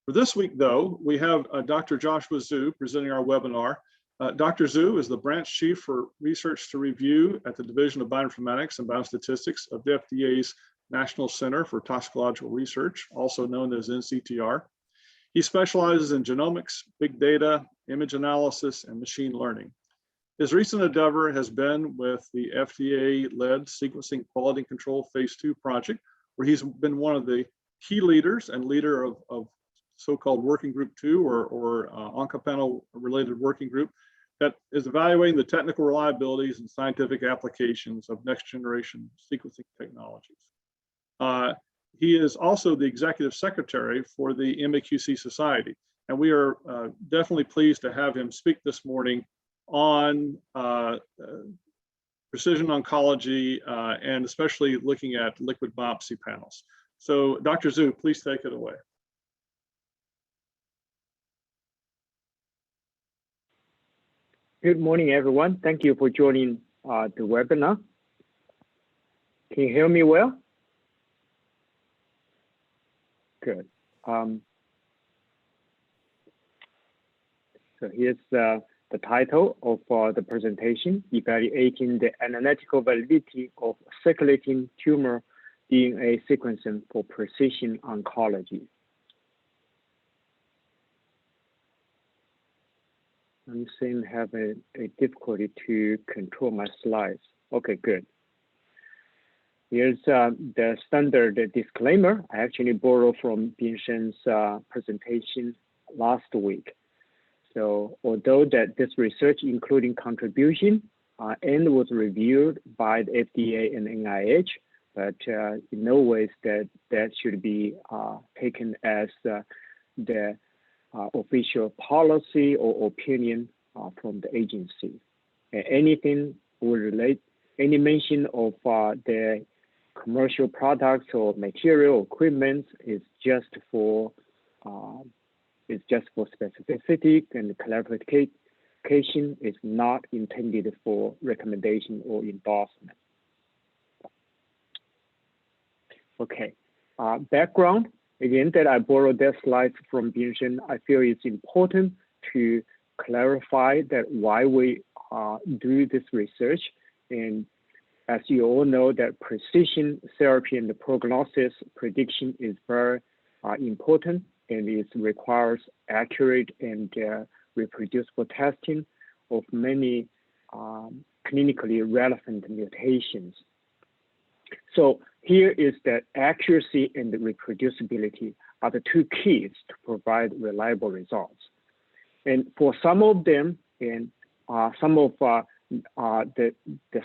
For this week, though, we have Dr. Joshua Zhu presenting our webinar. Dr. Zhu is the branch chief for research to review at the Division of Bioinformatics and Biostatistics of the FDA's National Center for Toxicological Research, also known as NCTR. He specializes in genomics, big data, image analysis, and machine learning. His recent endeavor has been with the FDA-led Sequencing Quality Control Phase 2 project, where he's been one of the key leaders and leader of so-called Working Group 2 or Oncopanel related working group that is evaluating the technical reliabilities and scientific applications of next generation sequencing technologies. He is also the executive secretary for the MAQC Society, and we are definitely pleased to have him speak this morning on precision oncology and especially looking at liquid biopsy panels. So Dr. Zhu, please take it away. Good morning, everyone. Thank you for joining the webinar. Can you hear me well? Good. So here's the title of the presentation, Evaluating the Analytical Validity of Circulating Tumor DNA Sequencing for Precision Oncology. I'm seeing have a difficulty to control my slides. Okay, good. Here's the standard disclaimer. I actually borrowed from Binshen's presentation last week. So although that this research, including contribution, and was reviewed by the FDA and NIH, but in no ways that should be taken as the official policy or opinion from the agency. Anything will relate, any mention of the commercial products or material equipment is just for specificity, and clarification is not intended for recommendation or endorsement. Okay, background. Again, that I borrowed that slide from Binshen. I feel it's important to clarify that why we do this research. And as you all know, that precision therapy and the prognosis prediction is very important, and it requires accurate and reproducible testing of many clinically relevant mutations. So here is that accuracy and the reproducibility are the two keys to provide reliable results. And for some of them, and some of the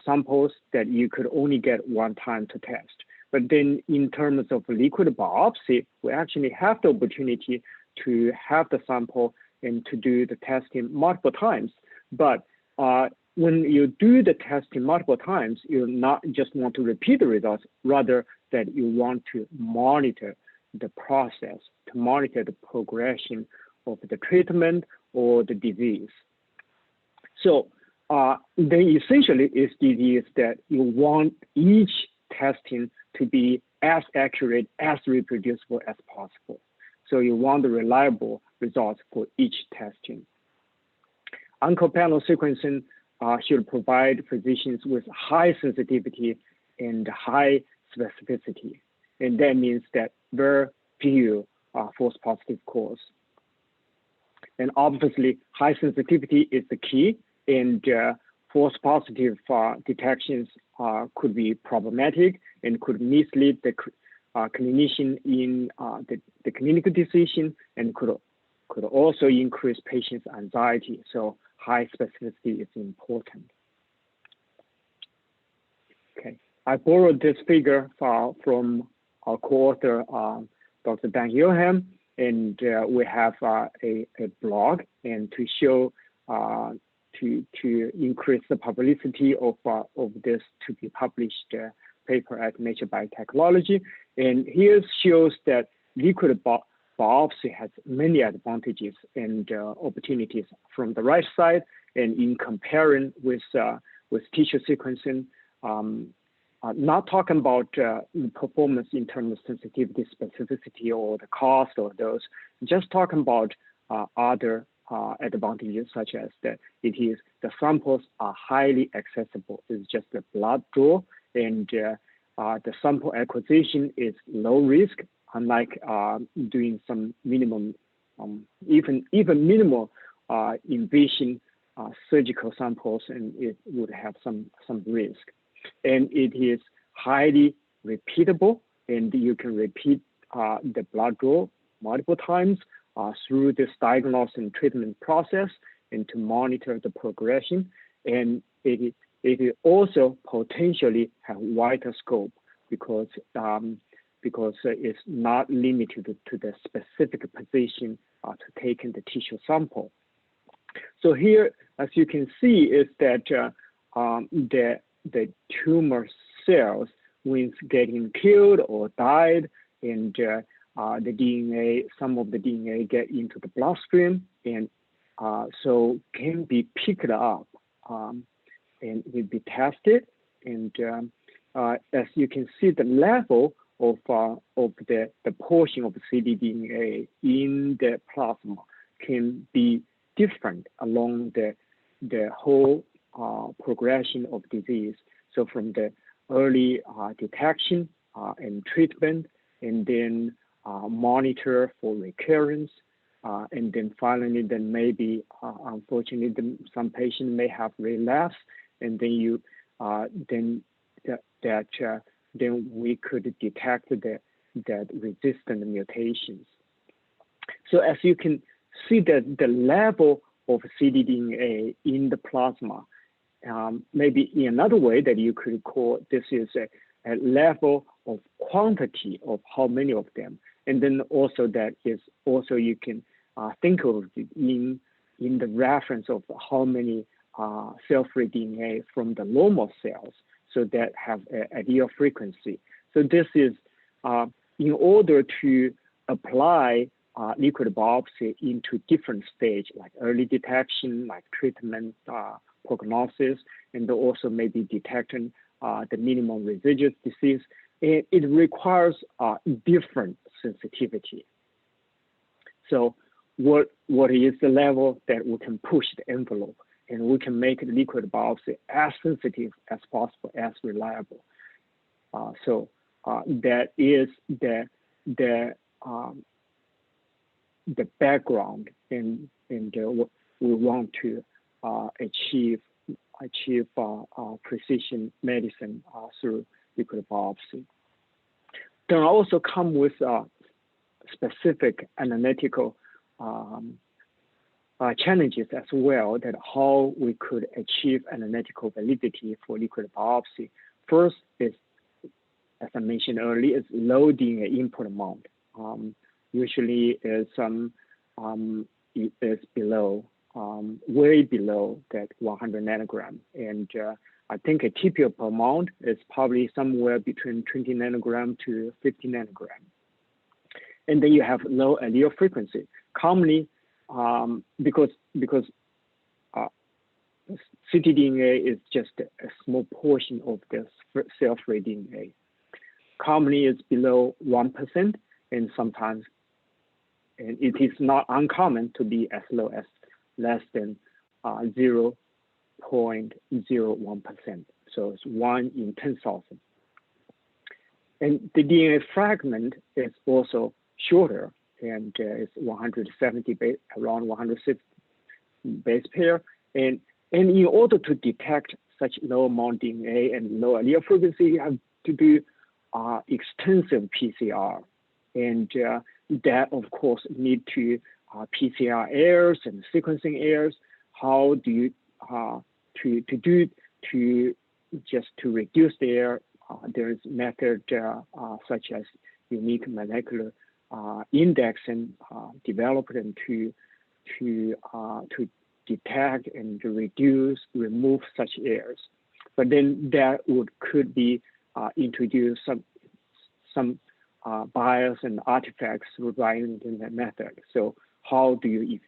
samples that you could only get one time to test. But then in terms of liquid biopsy, we actually have the opportunity to have the sample and to do the testing multiple times. But when you do the testing multiple times, you not just want to repeat the results, rather that you want to monitor the process, to monitor the progression of the treatment or the disease. So then essentially is that you want each testing to be as accurate, as reproducible as possible. So you want the reliable results for each testing. Oncopanel sequencing should provide physicians with high sensitivity and high specificity. And that means that very few false positive calls. And obviously, high sensitivity is the key, and false positive detections could be problematic and could mislead the clinician in the clinical decision, and could also increase patients' anxiety. So high specificity is important. Okay, I borrowed this figure from our co-author, Dr. Dan Yoham, and we have a blog, and to show to increase the publicity of this to be published paper at Nature Biotechnology. And here shows that liquid biopsy has many advantages and opportunities from the right side, and in comparing with tissue sequencing, not talking about performance in terms of sensitivity, specificity, or the cost or those, just talking about other advantages, such as that the samples are highly accessible. It's just a blood draw, and the sample acquisition is low risk, unlike doing some minimum, even minimal invasion surgical samples, and it would have some risk. And it is highly repeatable, and you can repeat the blood draw multiple times through this diagnosis and treatment process, and to monitor the progression. And it also potentially have wider scope because it's not limited to the specific position to take in the tissue sample. So here, as you can see, is that the tumor cells, when it's getting killed or died, and the DNA, some of the DNA get into the bloodstream, and so can be picked up and will be tested. And as you can see, the level of the portion of ctDNA in the plasma can be different along the whole progression of disease. So from the early detection and treatment, and then monitor for recurrence, and then finally, then maybe unfortunately, some patient may have relapse, and then then we could detect that resistant mutations. So as you can see, that the level of ctDNA in the plasma, maybe in another way that you could call this is a level of quantity of how many of them, and then also that is also you can think of it in the reference of how many cell-free DNA from the normal cells, so that have a allele frequency. So this is in order to apply liquid biopsy into different stage, like early detection, like treatment, prognosis, and also maybe detecting the minimum residual disease. It requires different sensitivity. So what is the level that we can push the envelope, and we can make the liquid biopsy as sensitive as possible, as reliable. So that is the background, and what we want to achieve precision medicine through liquid biopsy. Then also come with specific analytical challenges as well, that how we could achieve analytical validity for liquid biopsy. First is, as I mentioned earlier, is low DNA input amount. Usually is is below, way below that 100 nanogram, and I think a typical amount is probably somewhere between 20 nanogram to 50 nanogram. And then you have low allele frequency. Commonly, because ctDNA is just a small portion of the cell-free DNA. Commonly, it's below 1%, and sometimes, and it is not uncommon to be as low as less than 0.01%. So it's 1 in 10,000. And the DNA fragment is also shorter, and it's 170 base, around 160 base pair. And in order to detect such low amount DNA and low allele frequency, you have to do extensive PCR, and that of course need to PCR errors and sequencing errors. How do you to reduce the error? There is method such as unique molecular indexing developed and to detect and to remove such errors. But then that could be introduce some bias and artifacts regarding the method. So how do you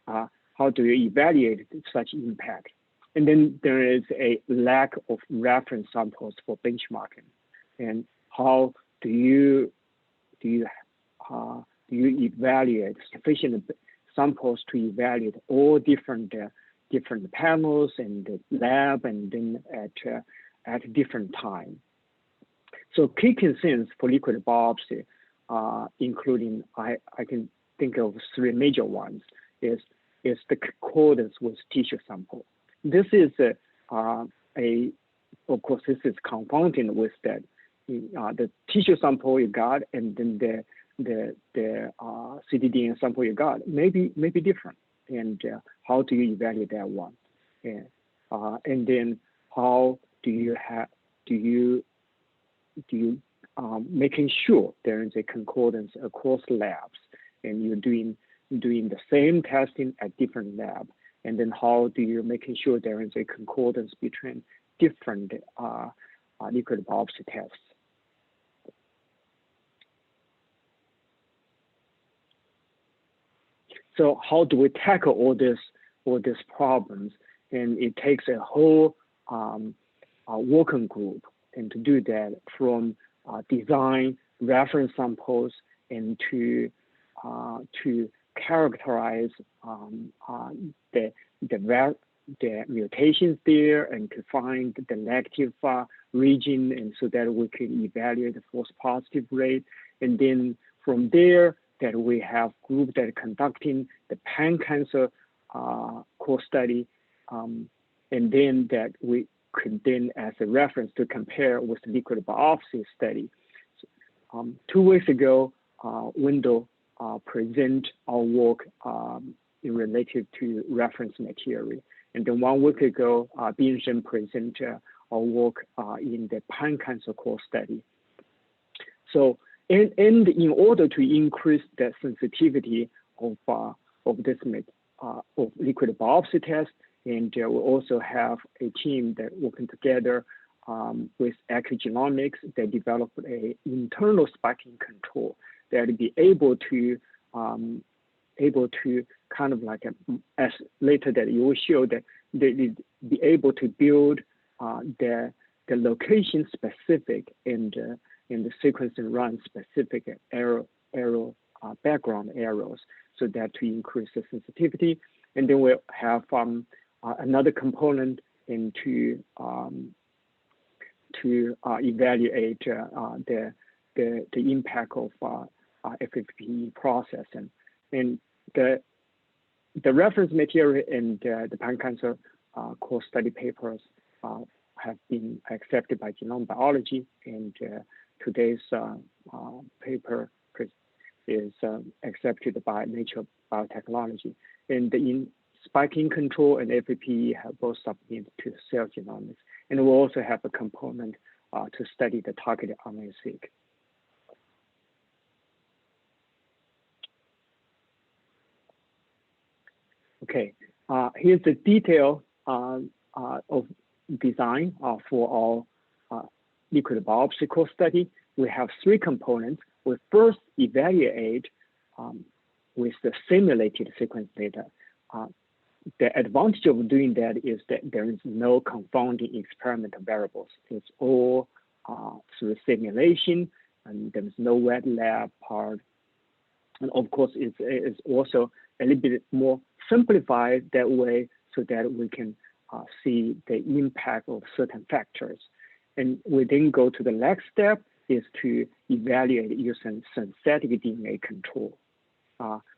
evaluate such impact? And then there is a lack of reference samples for benchmarking. And how do you evaluate sufficient samples to evaluate all different panels and the lab, and then at different time? So key concerns for liquid biopsy, including I can think of three major ones, is the concordance with tissue sample. This is of course, this is confounding with that the tissue sample you got and then the ctDNA sample you got may be different, and how do you evaluate that one? And then how do you making sure there is a concordance across labs, and you're doing the same testing at different labs, and then how do you making sure there is a concordance between different liquid biopsy tests? So how do we tackle all these problems? And it takes a whole working group, and to do that, from design reference samples and to characterize the mutations there, and to find the negative region, and so that we can evaluate the false positive rate. And then from there, that we have groups that are conducting the pan cancer core study, and then that we could then, as a reference, to compare with the liquid biopsy study. 2 weeks ago, Wendell present our work in related to reference material. And then 1 week ago, Binshen present our work in the pan cancer core study. So, and in order to increase the sensitivity of this of liquid biopsy test, and we also have a team that working together with Acknowledgement that developed a internal spiking control that will be able to kind of like as later that you will show that they will be able to build the location specific and the sequence and run specific background errors, so that to increase the sensitivity. And then we'll have another component into to evaluate the impact of FFPE process. And the reference material and the pan cancer core study papers have been accepted by Genome Biology, and today's paper is accepted by Nature Biotechnology. And in spiking control and FFPE have both submitted to Cell Genomics. And we'll also have a component to study the targeted RNA-seq. Okay, here's the detail of design for our liquid biopsy core study. We have 3 components. We first evaluate with the simulated sequence data. The advantage of doing that is that there is no confounding experimental variables. It's all through simulation, and there's no wet lab part. And of course, it's also a little bit more simplified that way, so that we can see the impact of certain factors. And we then go to the next step is to evaluate using synthetic DNA control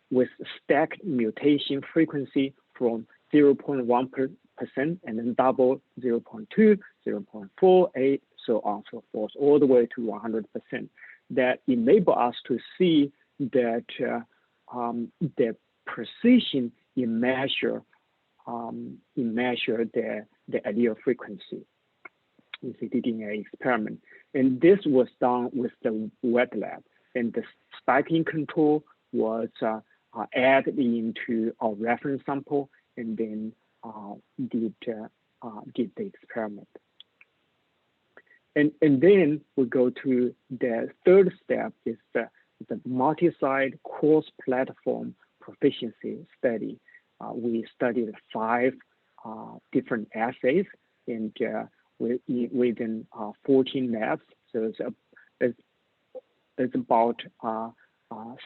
with stacked mutation frequency from 0.1% and then double 0.2, 0.4, 8, so on, so forth, all the way to 100%. That enable us to see that the precision in measure the allele frequency in ctDNA experiment. And this was done with the wet lab, and the spiking control was added into our reference sample, and then did the experiment. And then we go to the third step, is the multi-site cross-platform proficiency study. We studied 5 different assays, and within 14 labs. So it's about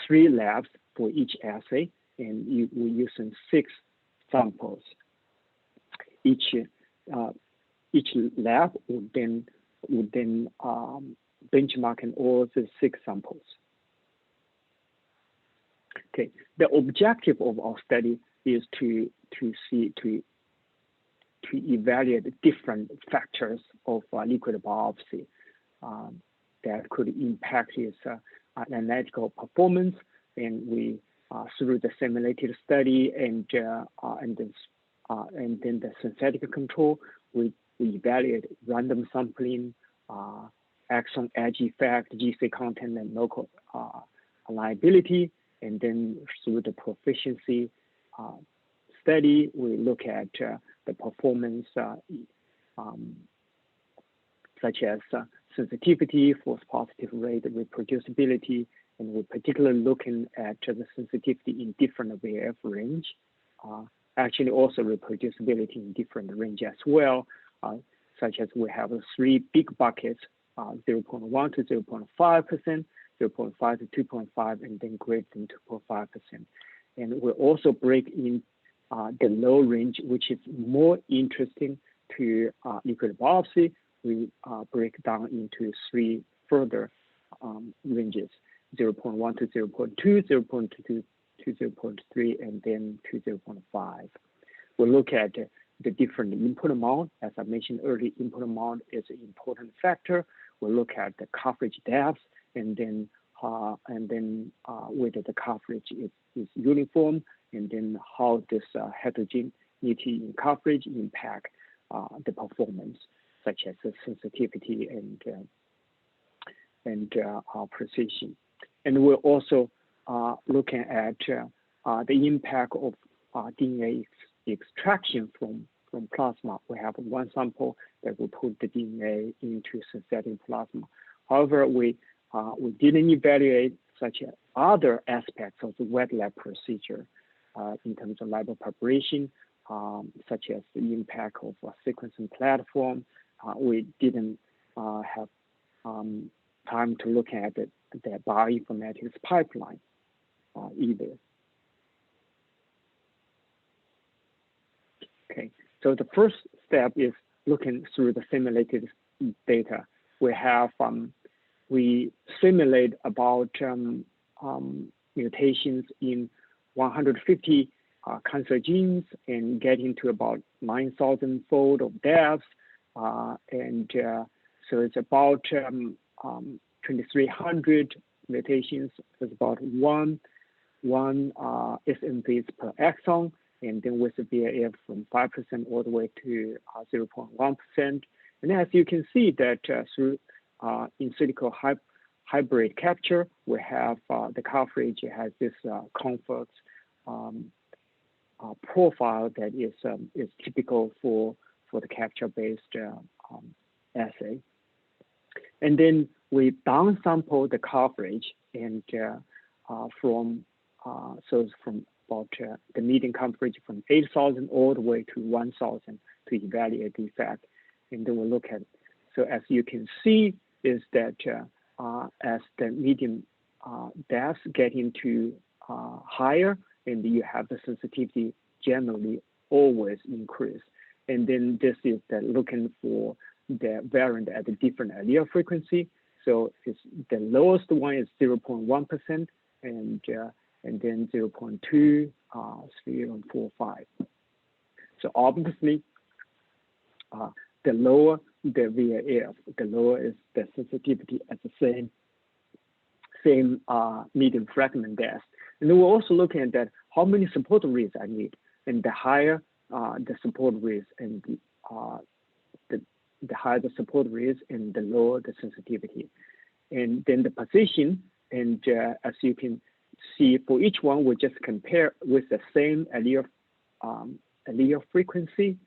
3 labs for each assay, and we're using 6 samples. Each lab would then benchmark in all the 6 samples. Okay, the objective of our study is to evaluate different factors of liquid biopsy that could impact its analytical performance, and we through the simulated study and then the synthetic control, we evaluate random sampling, exon edge effect, GC content, and local liability. And then through the proficiency study, we look at the performance such as sensitivity, false positive rate, reproducibility, and we're particularly looking at the sensitivity in different VF range. Actually, also reproducibility in different range as well, such as we have 3 big buckets, 0.1 to 0.5%, 0.5 to 2.5, and then greater than 2.5%. And we also break in the low range, which is more interesting to liquid biopsy. We break down into 3 further ranges, 0.1 to 0.2, 0.2 to 0.3, and then to 0.5. We look at the different input amount. As I mentioned earlier, input amount is an important factor. We look at the coverage depth, and then whether the coverage is uniform, and then how this heterogeneity in coverage impact the performance, such as the sensitivity and precision. And we're also looking at the impact of DNA extraction from plasma. We have 1 sample that will put the DNA into synthetic plasma. However, we didn't evaluate such other aspects of the wet lab procedure in terms of library preparation, such as the impact of a sequencing platform. We didn't have time to look at the bioinformatics pipeline either. Okay, so the first step is looking through the simulated data. We have we simulate about mutations in 150 cancer genes and getting to about 9,000-fold of depth, and so it's about 2,300 mutations. There's about one SNVs per exon, and then with the VAF from 5% all the way to 0.1%. And as you can see that through in silico hybrid capture, we have the coverage has this comfort profile that is typical for the capture-based assay. And then we downsample the coverage, and from about the median coverage from 8,000 all the way to 1,000 to evaluate the effect. And then we look at, so as you can see, is that as the median depth getting to higher, and you have the sensitivity generally always increase. And then this is looking for the variant at a different allele frequency. So it's the lowest one is 0.1%, and then 0.2, 3, and 4, 5. So obviously, the lower the VAF, the lower is the sensitivity at the same median fragment depth. And then we're also looking at that how many support reads I need, and the higher the support reads, and the higher the support reads, and the lower the sensitivity. And then the position, and as you can see, for each one, we just compare with the same allele frequency,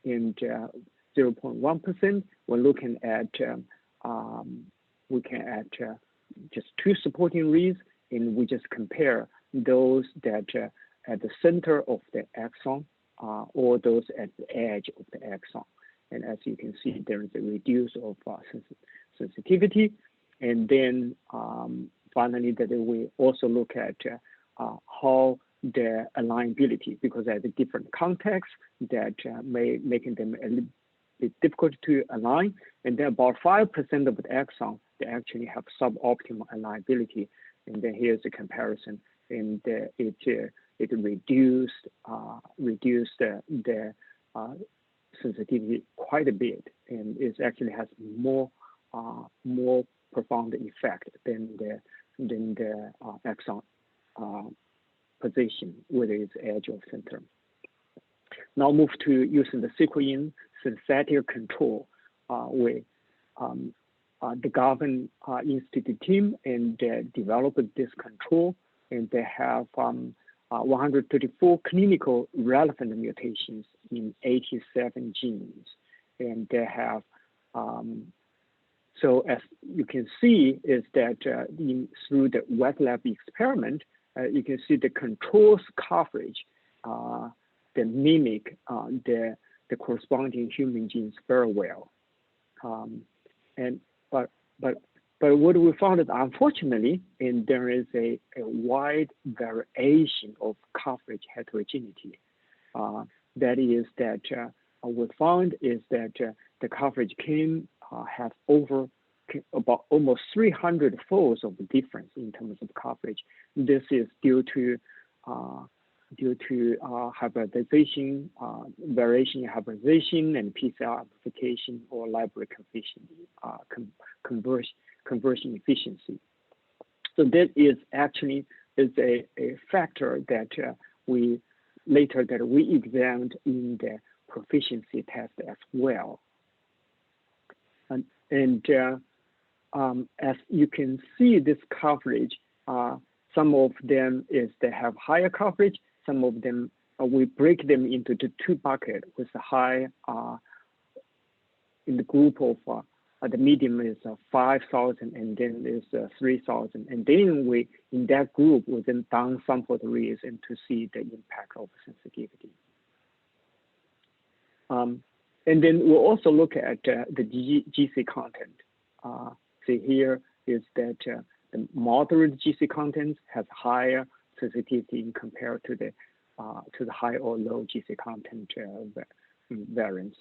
and 0.1%. We're looking at just 2 supporting reads, and we just compare those that at the center of the exon all those at the edge of the exon. And as you can see, there is a reduce of sensitivity. And then finally, that we also look at how the alignability, because at a different context that may making them a little bit difficult to align. And then about 5% of the exon, they actually have suboptimal alignability. And then here's a comparison, and it reduced the sensitivity quite a bit, and it actually has more profound effect than the exon position, whether it's edge or center. Now move to using the Sequin synthetic control with the Garvin Institute team, and developed this control, and they have 134 clinical relevant mutations in 87 genes, and they have so as you can see is that through the wet lab experiment, you can see the controls coverage that mimic the corresponding human genes very well. But what we found is, unfortunately, and there is a wide variation of coverage heterogeneity. That is that what we found is that the coverage can have about almost 300 folds of difference in terms of coverage. This is due to hybridization, variation in hybridization, and PCR amplification or library conversion efficiency. So that is actually a factor that we examined in the proficiency test as well. And as you can see, this coverage, some of them they have higher coverage. Some of them, we break them into the two buckets, with the high in the group of the medium is 5,000, and then there's 3,000. And then we, in that group, we then downsample the reason to see the impact of sensitivity. And then we'll also look at the GC content. See here is that the moderate GC content has higher sensitivity compared to the high or low GC content variance.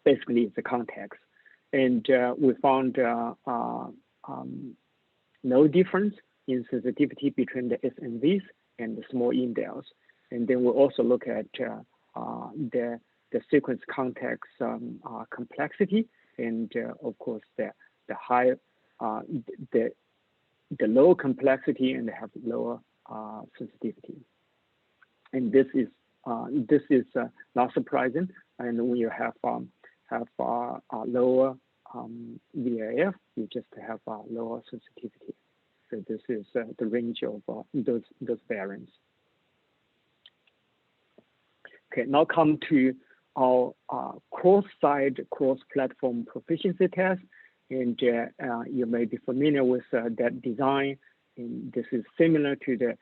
Basically, it's the context. And we found no difference in sensitivity between the SNVs and the small indels. And then we'll also look at the sequence context complexity, and of course the high the lower complexity, and they have lower sensitivity. And this is not surprising. And when you have lower VAF, you just have lower sensitivity. So this is the range of those variants. Okay, now come to our cross-site, cross-platform proficiency test. And you may be familiar with that design. And this is similar to the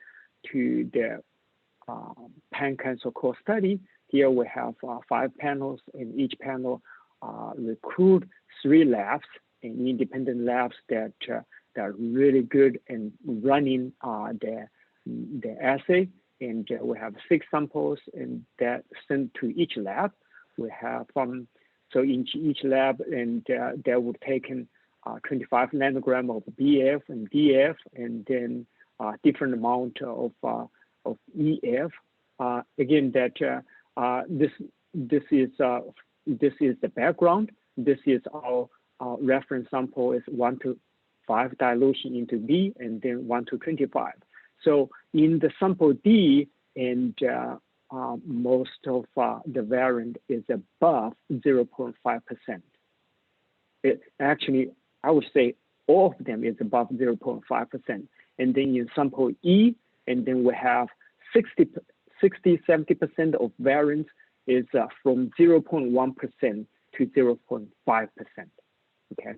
pan-cancer core study. Here we have 5 panels, and each panel recruit 3 labs, and independent labs that are really good in running the assay. And we have 6 samples, and that sent to each lab. We have so in each lab, and they would taken 25 nanogram of BF and DF, and then different amount of EF. Again, that this is the background. This is our reference sample is 1:5 dilution into B, and then 1:25. So in the sample D, and most of the variant is above 0.5%. Actually, I would say all of them is above 0.5%. And then in sample E, and then we have 60-70% of variance is from 0.1% to 0.5%. Okay.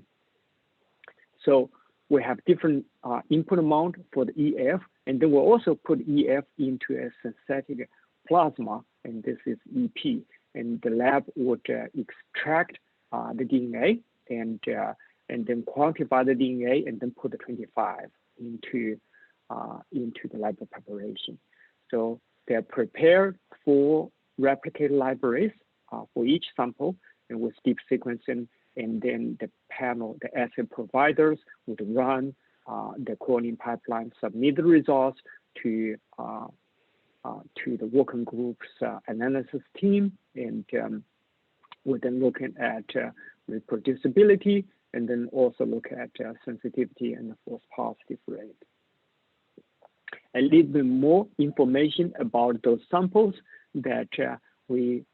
So we have different input amount for the EF, and then we'll also put EF into a synthetic plasma, and this is EP. And the lab would extract the DNA and then quantify the DNA and then put the 25 into the library preparation. So they're prepared for replicated libraries for each sample, and with deep sequencing, and then the panel, the assay providers would run the cloning pipeline, submit the results to the working group's analysis team, and we're then looking at reproducibility, and then also look at sensitivity and the false positive rate. A little bit more information about those samples that we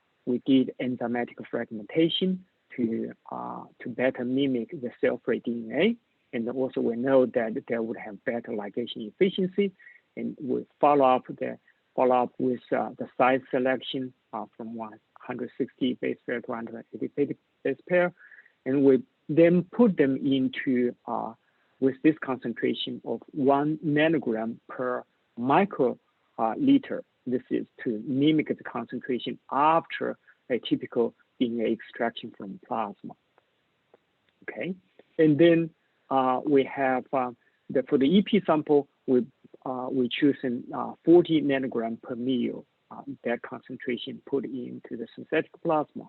did enzymatic fragmentation to better mimic the cell-free DNA, and also we know that they would have better ligation efficiency, and we follow up with the size selection from 160 base pair to 180 base pair, and we then put them into with this concentration of 1 nanogram per microliter. This is to mimic the concentration after a typical DNA extraction from plasma. Okay, and then we have for the EP sample, we chosen 40 nanogram per ml, that concentration put into the synthetic plasma.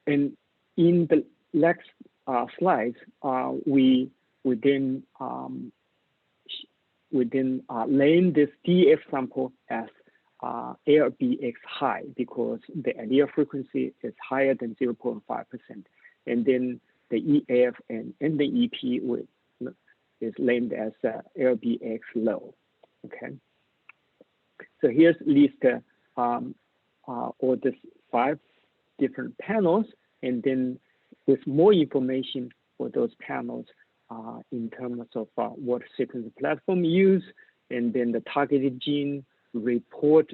And in the next slides, we then name this DF sample as LBX high because the allele frequency is higher than 0.5%, and then the EF and the EP is named as LBX low. Okay, so here's list all these 5 different panels, and then with more information for those panels in terms of what sequencing platform use, and then the targeted gene report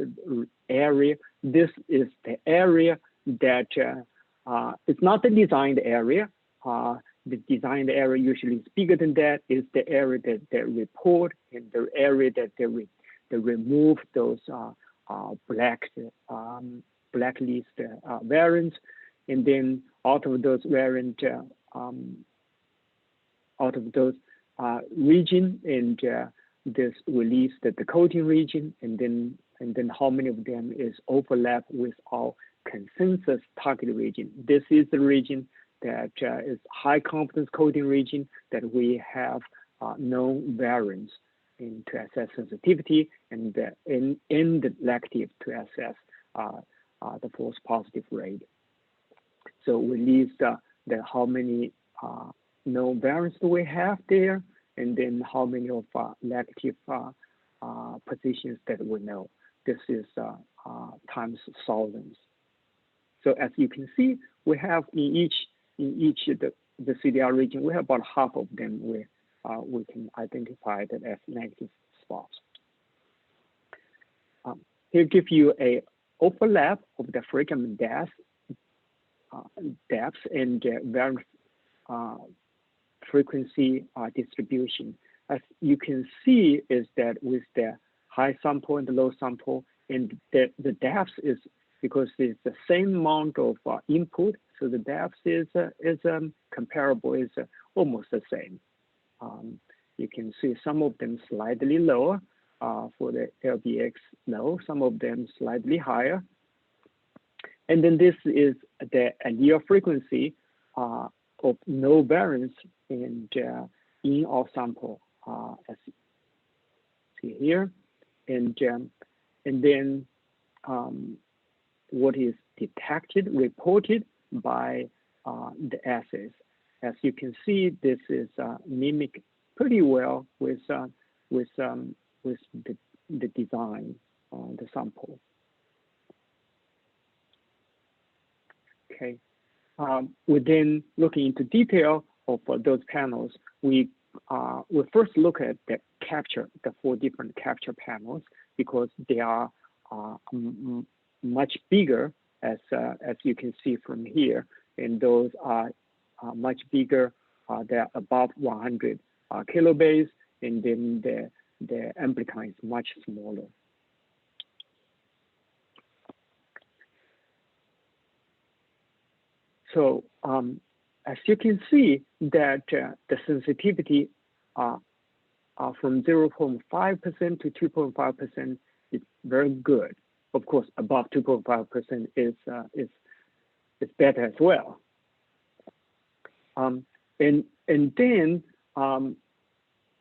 area. This is the area that it's not the designed area. The designed area usually is bigger than that. Is the area that they report, and the area that they remove those blacklist variants, and then out of those variant, out of those region, and this release the coding region, and then how many of them is overlap with our consensus target region. This is the region that is high confidence coding region that we have known variants in to assess sensitivity, and in the selective to assess the false positive rate. So we list the how many known variants do we have there, and then how many of negative positions that we know. This is times thousands. So as you can see, we have in each the CDR region, we have about half of them where we can identify that as negative spots. Here give you a overlap of the fragment depth and variant frequency distribution. As you can see, is that with the high sample and the low sample, and the depth is because it's the same amount of input, so the depth is comparable, is almost the same. You can see some of them slightly lower for the LBX low, some of them slightly higher. And then this is the allele frequency of no variance in our sample, as you see here, and then what is detected, reported by the assays. As you can see, this is mimic pretty well with the design on the sample. Okay, we then looking into detail of those panels. We first look at the capture, the 4 different capture panels, because they are much bigger, as you can see from here, and those are much bigger. They're above 100 kilobase, and then the amplicon is much smaller. So as you can see that the sensitivity from 0.5% to 2.5% is very good. Of course, above 2.5% is better as well. And then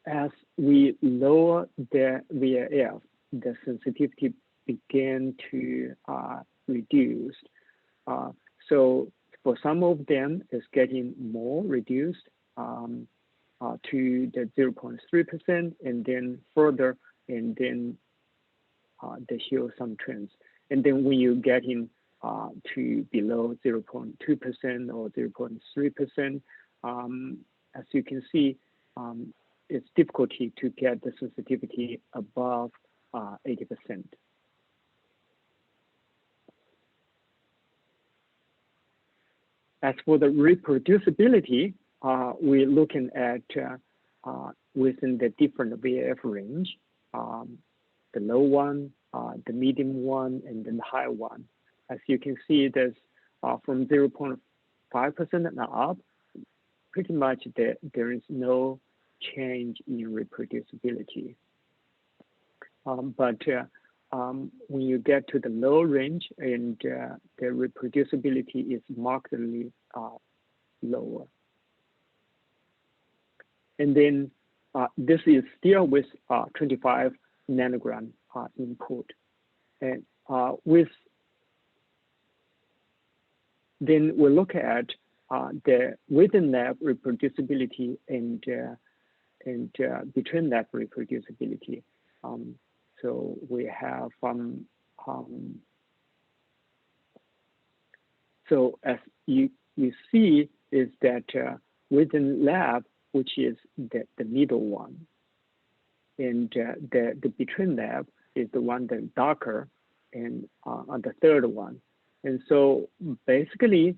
as we lower the VAF, the sensitivity began to reduce. So for some of them, it's getting more reduced to the 0.3%, and then further, and then they show some trends. And then when you're getting to below 0.2% or 0.3%, as you can see, it's difficulty to get the sensitivity above 80%. As for the reproducibility, we're looking at within the different VAF range, the low one, the medium one, and then the high one. As you can see, there's from 0.5% and up, pretty much there is no change in reproducibility. But when you get to the low range, and the reproducibility is markedly lower. And then this is still with 25 nanogram input. And then we look at the within lab reproducibility and between lab reproducibility. So we have so as you see is that within lab, which is the middle one, and the between lab is the one that's darker, and on the third one. And so basically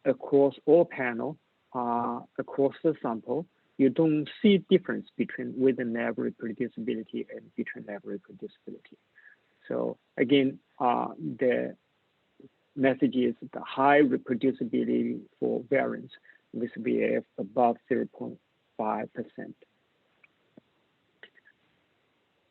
across all panel, across the sample, you don't see difference between within lab reproducibility and between lab reproducibility. So again, the message is the high reproducibility for variants with VAF above 0.5%.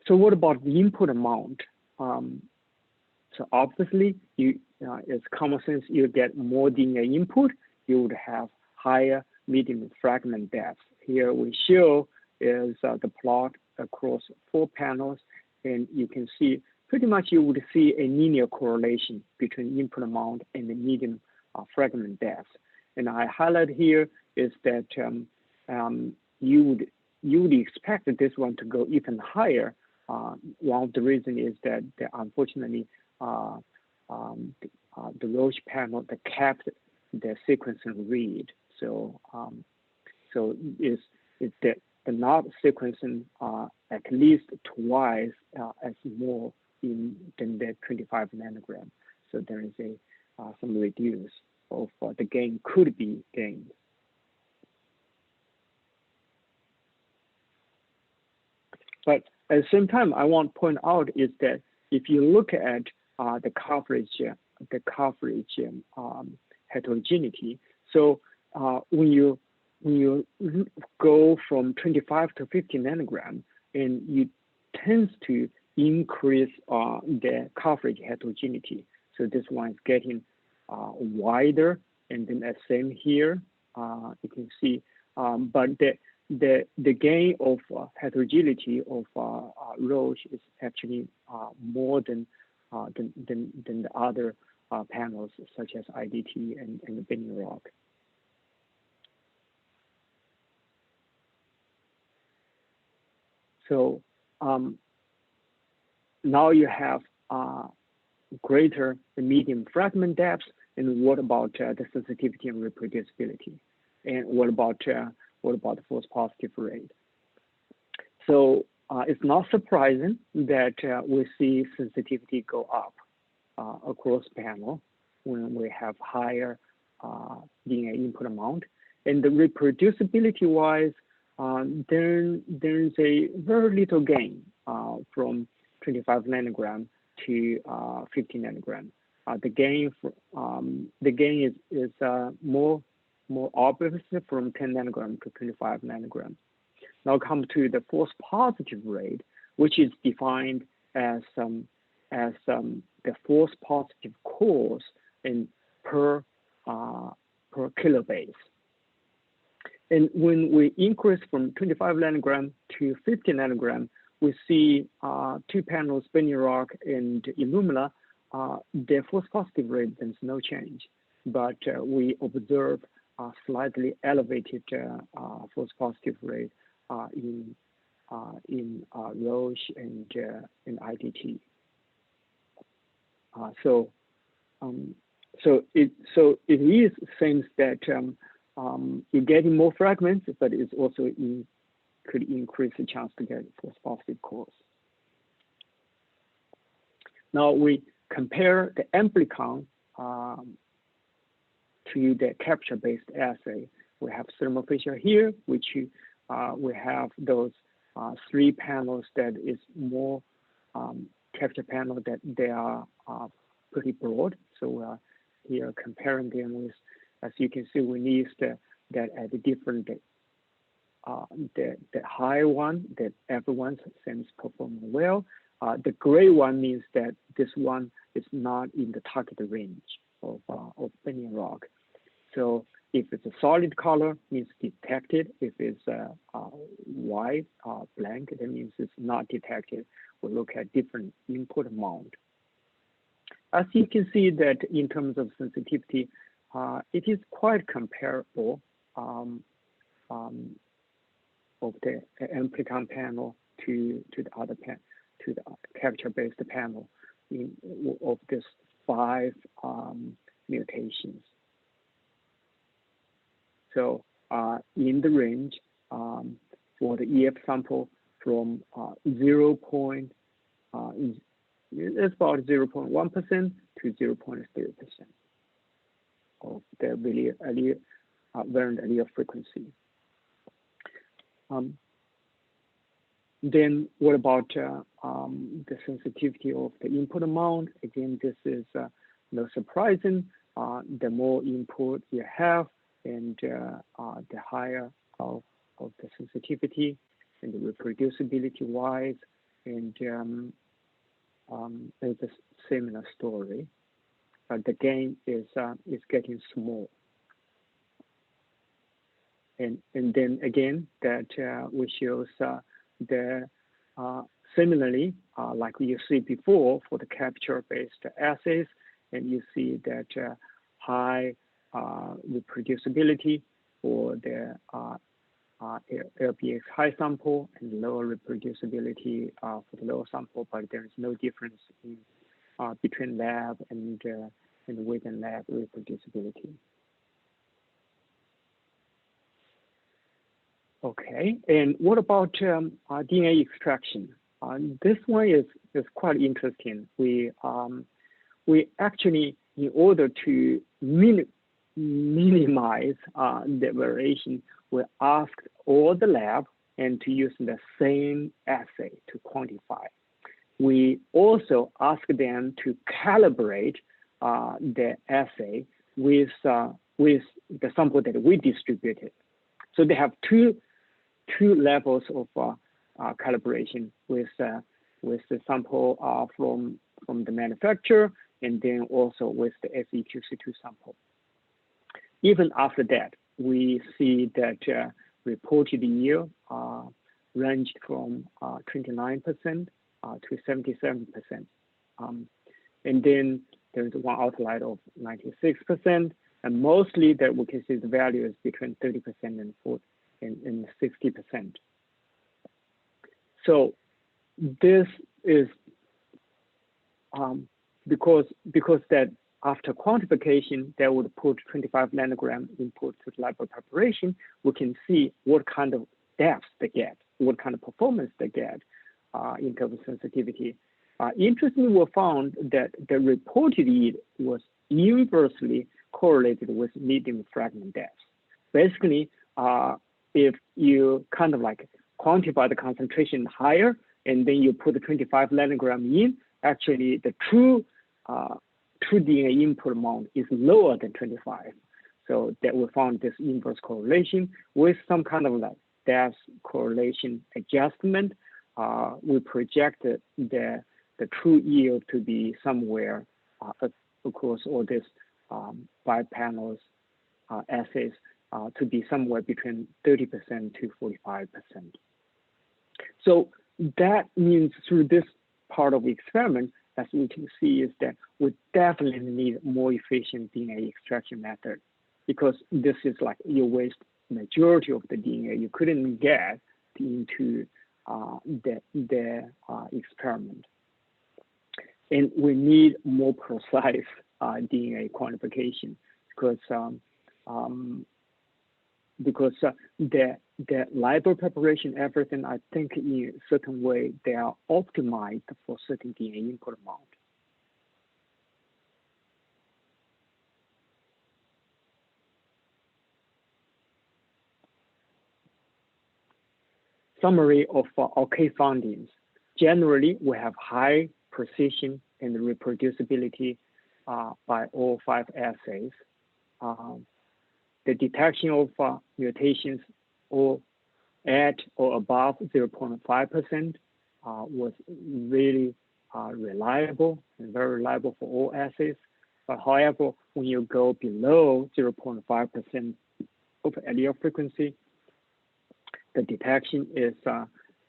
So what about the input amount? So obviously, it's common sense, you get more DNA input, you would have higher medium fragment depth. Here we show is the plot across 4 panels, and you can see pretty much you would see a linear correlation between input amount and the medium fragment depth. And I highlight here is that you would expect this one to go even higher. One of the reasons is that unfortunately the Roche panel that kept the sequencing read. So so is that the not sequencing at least twice as more than the 25 nanogram. So there is some reduce of the gain could be gained. But at the same time, I want to point out is that if you look at the coverage heterogeneity, so when you go from 25 to 50 nanogram, and you tend to increase the coverage heterogeneity. So this one is getting wider, and then the same here, you can see. But the gain of heterogeneity of Roche is actually more than the other panels such as IDT and the Benny Rock. So now you have greater medium fragment depth, and what about the sensitivity and reproducibility, and what about the false positive rate? So it's not surprising that we see sensitivity go up across panel when we have higher DNA input amount, and the reproducibility wise, there's a very little gain from 25 nanogram to 50 nanogram. the gain is more obvious from 10 nanogram to 25 nanogram. Now come to the false positive rate, which is defined as the false positive cause in per kilobase. And when we increase from 25 nanogram to 50 nanogram, we see two panels, Spinning Rock and Illumina, their false positive rate, there's no change. But we observe a slightly elevated false positive rate in Roche and in IDT. So it seems that you're getting more fragments, but it's also could increase the chance to get false positive cause. Now we compare the amplicon to the capture-based assay. We have thermal fisher here, which we have those 3 panels that is more capture panel that they are pretty broad. So we're here comparing them with, as you can see, we need that at the different, the high one that everyone seems performing well. The gray one means that this one is not in the target range of Spinning Rock. So if it's a solid color, means detected. If it's white blank, that means it's not detected. We look at different input amount. As you can see that in terms of sensitivity, it is quite comparable of the amplicon panel to the other to the capture-based panel of this 5 mutations. So in the range for the EF sample from it's about 0.1% to 0.3% of the variant allele frequency. Then what about the sensitivity of the input amount? Again, this is no surprising. The more input you have, and the higher of the sensitivity and the reproducibility wise, and it's a similar story. The gain is getting small. And then again, that we shows the similarly, like you see before for the capture-based assays, and you see that high reproducibility for the LBX high sample and lower reproducibility for the lower sample, but there is no difference in between lab and within lab reproducibility. Okay, and what about DNA extraction? This one is quite interesting. We actually, in order to minimize the variation, we asked all the lab and to use the same assay to quantify. We also asked them to calibrate the assay with the sample that we distributed. So they have two levels of calibration with the sample from the manufacturer, and then also with the SEQC2 sample. Even after that, we see that reported yield ranged from 29% to 77%. And then there's one outlier of 96%, and mostly that we can see the value is between 30% and 60%. So this is because that after quantification, that would put 25 nanogram input to the library preparation, we can see what kind of depth they get, what kind of performance they get in terms of sensitivity. Interestingly, we found that the reported yield was inversely correlated with median fragment depth. Basically, if you kind of like quantify the concentration higher, and then you put the 25 nanogram in, actually the true true DNA input amount is lower than 25. So that we found this inverse correlation with some kind of like depth correlation adjustment. We projected the true yield to be somewhere across all these bipanels assays to be somewhere between 30% to 45%. So that means through this part of the experiment, as we can see, is that we definitely need more efficient DNA extraction method, because this is like you waste majority of the DNA you couldn't get into the experiment. And we need more precise DNA quantification because the library preparation, everything, I think in a certain way, they are optimized for certain DNA input amount. Summary of our key findings. Generally, we have high precision and reproducibility by all 5 assays. The detection of mutations or at or above 0.5% was really reliable and very reliable for all assays. But however, when you go below 0.5% of allele frequency, the detection is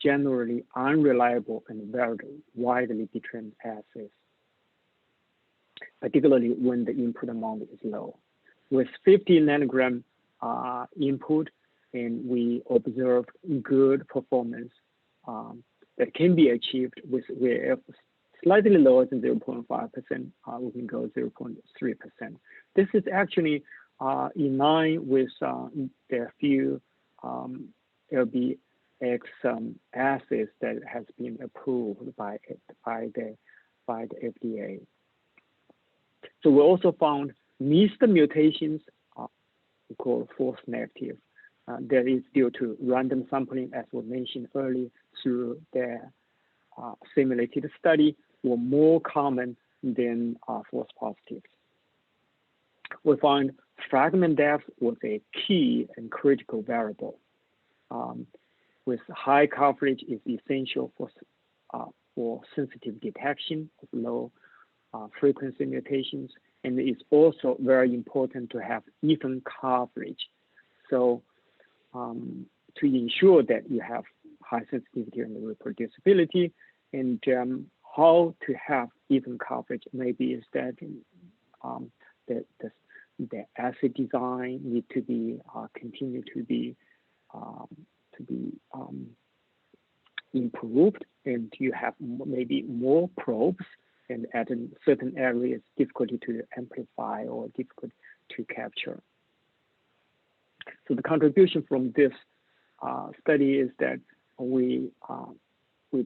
generally unreliable and varied widely between assays, particularly when the input amount is low. With 50 nanogram input, and we observed good performance that can be achieved with slightly lower than 0.5%, we can go 0.3%. This is actually in line with the few LBX assays that has been approved by the FDA. So we also found missed mutations we call false negative. That is due to random sampling, as we mentioned earlier, through the simulated study, were more common than false positives. We find fragment depth was a key and critical variable. With high coverage is essential for sensitive detection of low frequency mutations, and it's also very important to have even coverage. So to ensure that you have high sensitivity and reproducibility, and how to have even coverage maybe is that the assay design need to be continue to be improved, and you have maybe more probes, and at certain areas difficulty to amplify or difficult to capture. So the contribution from this study is that we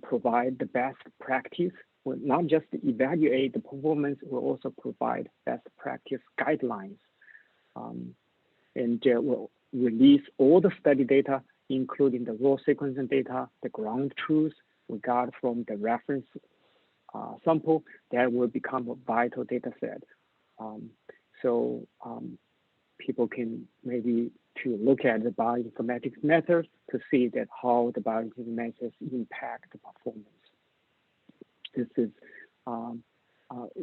provide the best practice. We'll not just evaluate the performance, we'll also provide best practice guidelines. And we'll release all the study data, including the raw sequencing data, the ground truth we got from the reference sample that will become a vital data set. So people can maybe to look at the bioinformatics methods to see that how the bioinformatics methods impact the performance. This is an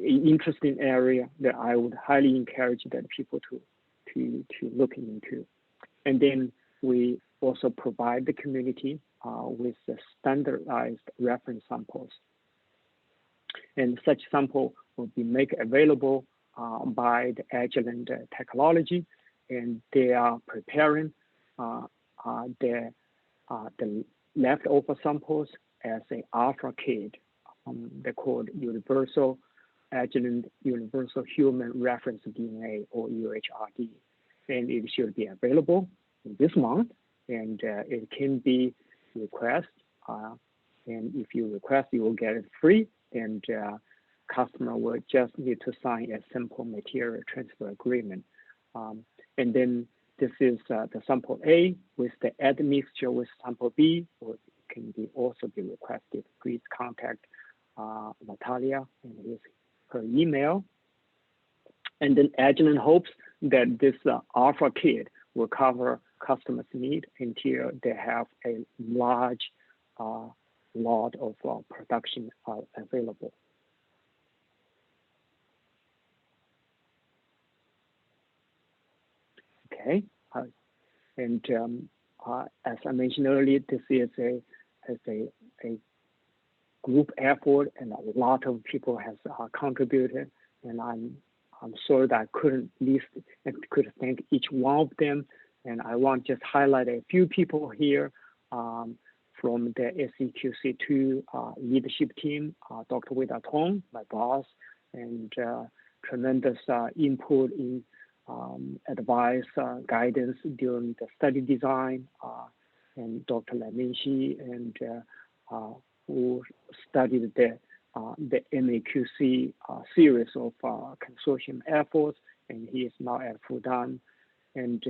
interesting area that I would highly encourage that people to look into. And then we also provide the community with the standardized reference samples. And such sample will be made available by the Agilent Technology, and they are preparing the leftover samples as an alpha kit. They're called Agilent Universal Human Reference DNA, or UHRD, and it should be available this month, and it can be requested. And if you request, you will get it free, and customer will just need to sign a simple material transfer agreement. And then this is the sample A with the admixture with sample B, or it can also be requested. Please contact Natalia and her email. And then Agilent hopes that this alpha kit will cover customers' need until they have a large lot of production available. Okay, and as I mentioned earlier, this is a group effort, and a lot of people has contributed, and I'm sorry that I couldn't list and could thank each one of them. And I want to just highlight a few people here from the SEQC2 leadership team, Dr. Wei Tong, my boss, and tremendous input in advice, guidance during the study design, and Dr. Lamishi, and who studied the MAQC series of consortium efforts, and he is now at Fudan, and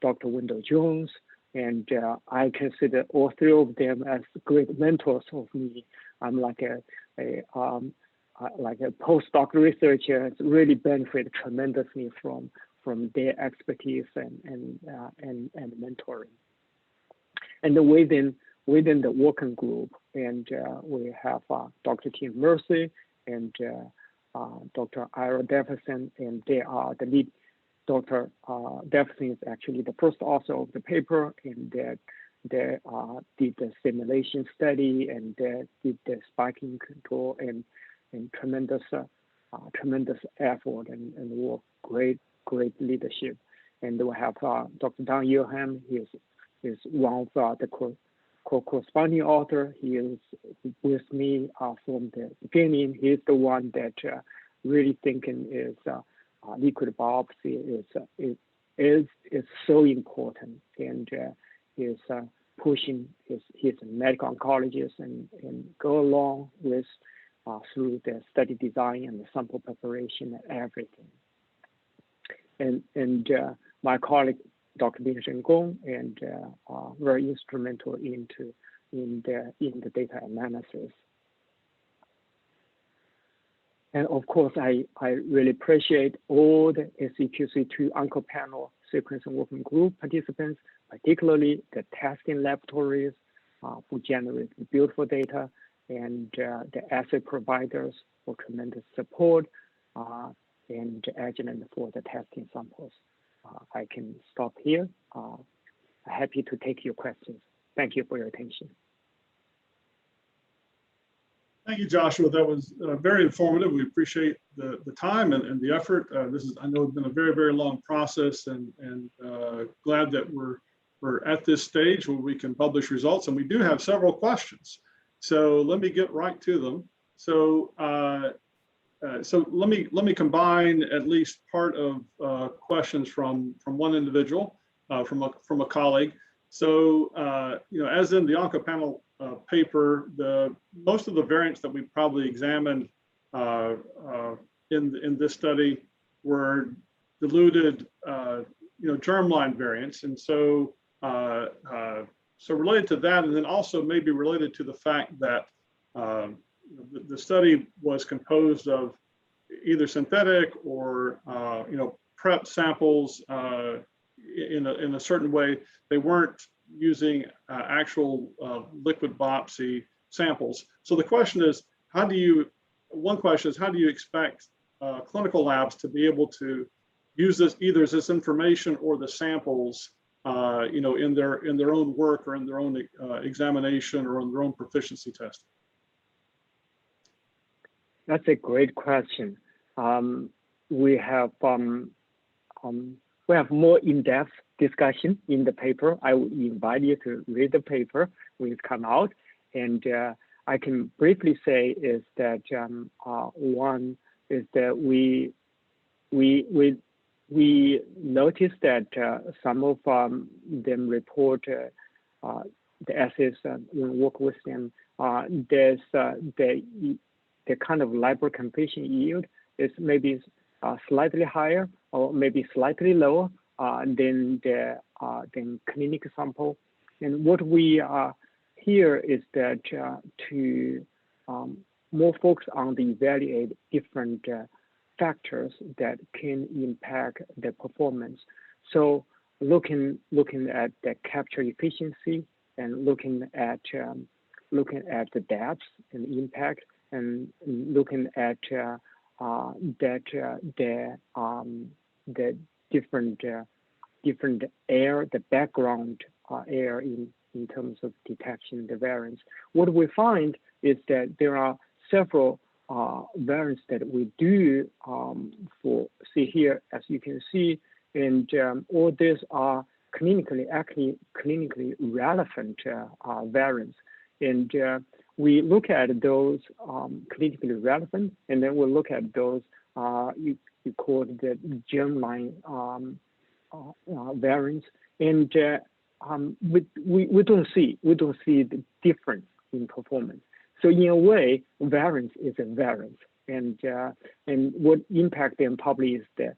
Dr. Wendell Jones, and I consider all three of them as great mentors of me. I'm like a postdoc researcher. It's really benefited tremendously from their expertise and mentoring. And within the working group, and we have Dr. Tim Mercy and Dr. Ira Jefferson, and they are the lead. Dr. Jefferson is actually the first author of the paper, and they did the simulation study, and did the spiking control, and tremendous effort, and work, great leadership. And we have Dr. Don Yoham. He is one of the co-corresponding author. He is with me from the beginning. He is the one that really thinking is liquid biopsy is so important, and is pushing. He's a medical oncologist, and go along with through the study design and the sample preparation and everything. And my colleague Dr. Binshen Gong, and very instrumental in the data analysis. And of course, I really appreciate all the SEQC2 Oncopanel sequencing working group participants, particularly the testing laboratories who generate beautiful data, and the assay providers for tremendous support, and Agilent for the testing samples. I can stop here. Happy to take your questions. Thank you for your attention. Thank you, Joshua. That was very informative. We appreciate the time and the effort. This is, I know, it's been a very, very long process, and glad that we're at this stage where we can publish results. And we do have several questions. So let me get right to them. So let me combine at least part of questions from one individual, from a colleague. So as in the Oncopanel paper, most of the variants that we probably examined in this study were diluted, germline variants, and so related to that, and then also maybe related to the fact that the study was composed of either synthetic or prep samples in a certain way. They weren't using actual liquid biopsy samples. So the question is, how do you expect clinical labs to be able to use this information or the samples in their own work, or in their own examination, or in their own proficiency testing? That's a great question. We have more in-depth discussion in the paper. I would invite you to read the paper when it comes out. And I can briefly say is that one is that we noticed that some of them report the assays when we work with them. There's the kind of library completion yield is maybe slightly higher, or maybe slightly lower than clinic sample. And what we here is that to more focus on the evaluate different factors that can impact the performance. So looking at the capture efficiency and looking at the depth and impact, and looking at the different air, the background air in terms of detection the variants. What we find is that there are several variants that we do see here, as you can see, and all these are clinically relevant variants. And we look at those clinically relevant, and then we look at those you call the germline variants, and we don't see the difference in performance. So in a way, variance is a variance, and what impact them probably is the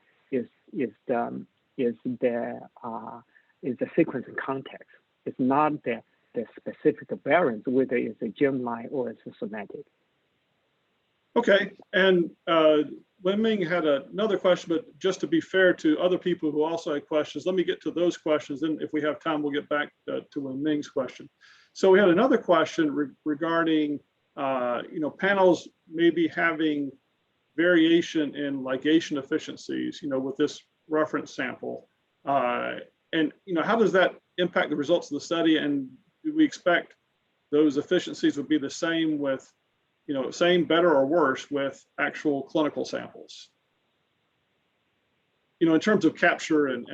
sequence and context. It's not the specific variance, whether it's a germline or it's a somatic. Okay, and Wenming had another question, but just to be fair to other people who also had questions, let me get to those questions. And if we have time, we'll get back to Wenming's question. So we had another question regarding, panels maybe having variation in ligation efficiencies, with this reference sample. And, how does that impact the results of the study? And do we expect those efficiencies would be the same with, same, better, or worse with actual clinical samples? In terms of capture and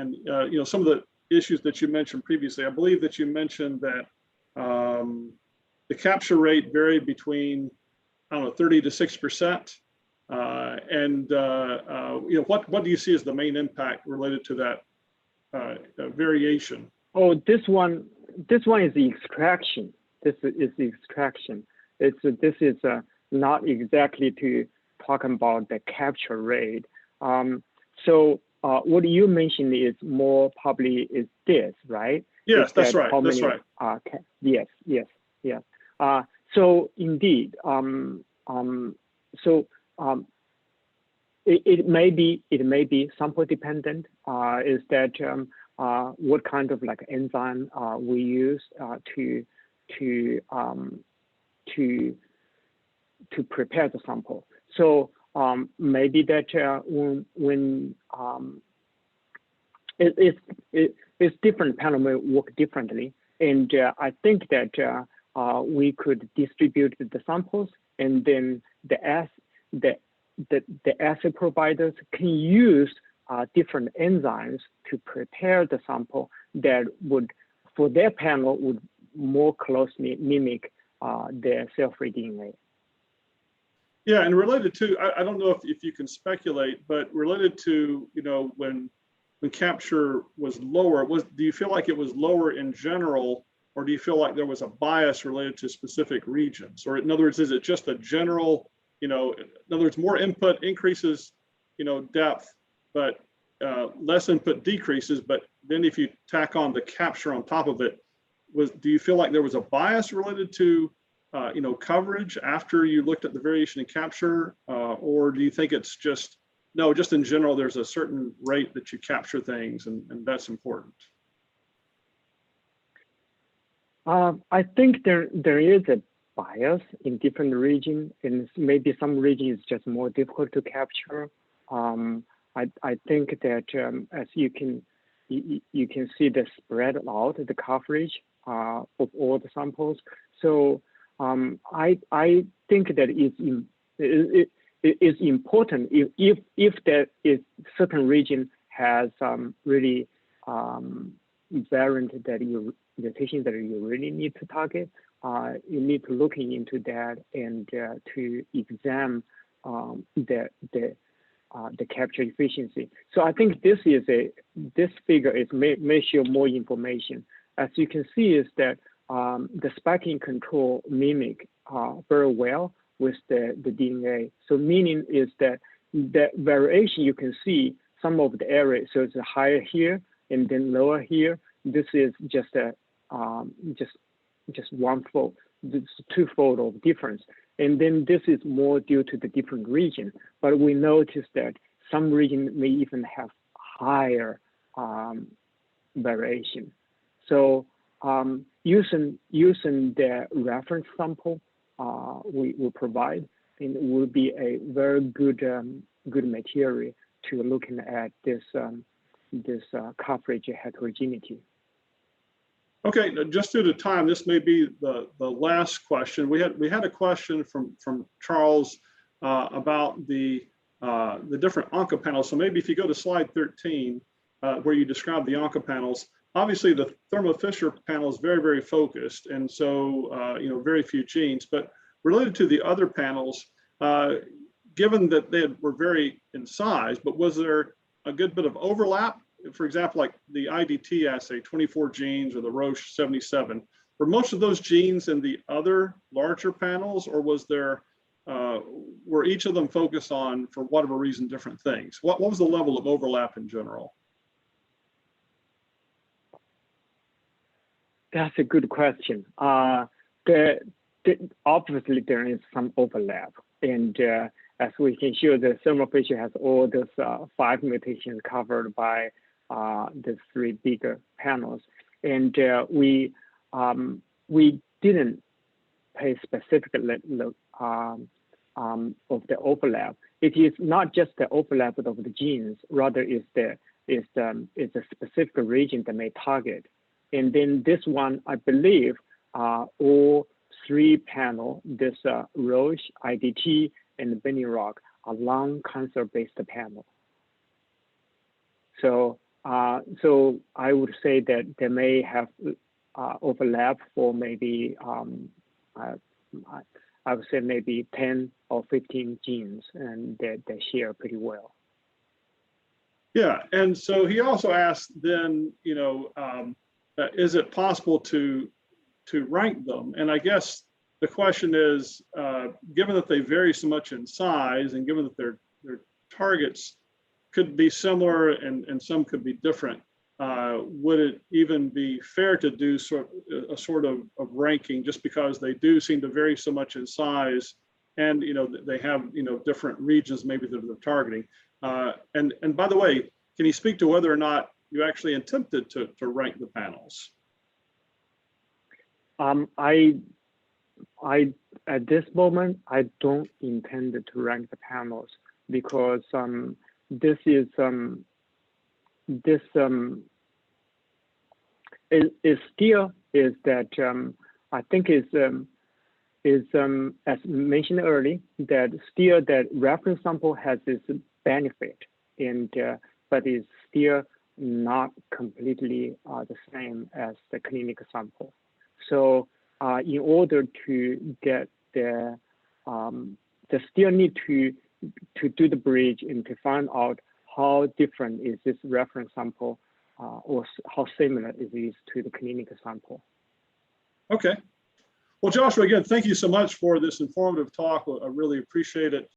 some of the issues that you mentioned previously, I believe that you mentioned that the capture rate varied between, 30 to 6%. What do you see as the main impact related to that variation? Oh, this one is the extraction. This is the extraction. This is not exactly to talk about the capture rate. So what you mentioned is more probably is this, right? Yes, that's right. That's right. Yes. So indeed, it may be sample dependent. Is that what kind of enzyme we use to prepare the sample. So maybe that when it's different, panel may work differently, and I think that we could distribute the samples, and then the assay providers can use different enzymes to prepare the sample that would, for their panel, would more closely mimic their cell-free DNA. Yeah, and related to, I don't know if you can speculate, but related to, when capture was lower, do you feel like it was lower in general, or do you feel like there was a bias related to specific regions? Or in other words, is it just a general, in other words, more input increases, depth, but less input decreases, but then if you tack on the capture on top of it, do you feel like there was a bias related to coverage after you looked at the variation in capture, or do you think it's just in general, there's a certain rate that you capture things, and that's important? I think there is a bias in different regions, and maybe some regions just more difficult to capture. I think that as you can see the spread out the coverage of all the samples. So I think that it is important if there is certain region has really variant that mutation that you really need to target. You need to look into that and to examine the capture efficiency. So I think this figure may show more information. As you can see, is that the spiking control mimic very well with the DNA. So meaning is that the variation you can see some of the area, so it's higher here and then lower here. This is just one fold, this twofold of difference. And then this is more due to the different region, but we noticed that some region may even have higher variation. So using the reference sample we will provide, and it will be a very good good material to looking at this coverage heterogeneity. Okay, now just due to time, this may be the last question. We had a question from Charles about the different Oncopanels. So maybe if you go to slide 13, where you describe the Oncopanels, obviously the Thermo Fisher panel is very, very focused, and so you know, very few genes. But related to the other panels, given that they were very in size, but was there a good bit of overlap? For example, like the IDT assay, 24 genes, or the Roche 77. Were most of those genes in the other larger panels, or was there, were each of them focused on, for whatever reason, different things? What was the level of overlap in general? That's a good question. Obviously, there is some overlap, and as we can show, the Thermo Fisher has all those 5 mutations covered by the 3 bigger panels, and we didn't pay specific look of the overlap. It is not just the overlap of the genes, rather is a specific region that may target. And then this one, I believe, all 3 panel, this Roche, IDT, and Benny Rock are lung cancer-based panel. So so I would say that they may have overlap for maybe I would say maybe 10 or 15 genes, and they share pretty well. Yeah, and so he also asked then, you know, is it possible to rank them? And I guess the question is, given that they vary so much in size, and given that their targets could be similar and some could be different, would it even be fair to do a sort of ranking, just because they do seem to vary so much in size, and you know they have, you know, different regions maybe that they're targeting? And by the way, can you speak to whether or not you actually attempted to rank the panels? At this moment, I don't intend to rank the panels, because this is still is that I think is as mentioned earlier, that still that reference sample has this benefit, and but is still not completely the same as the clinical sample. So in order to get the still need to do the bridge and to find out how different is this reference sample, or how similar it is to the clinical sample. Okay. Well, Joshua, again, thank you so much for this informative talk. I really appreciate it.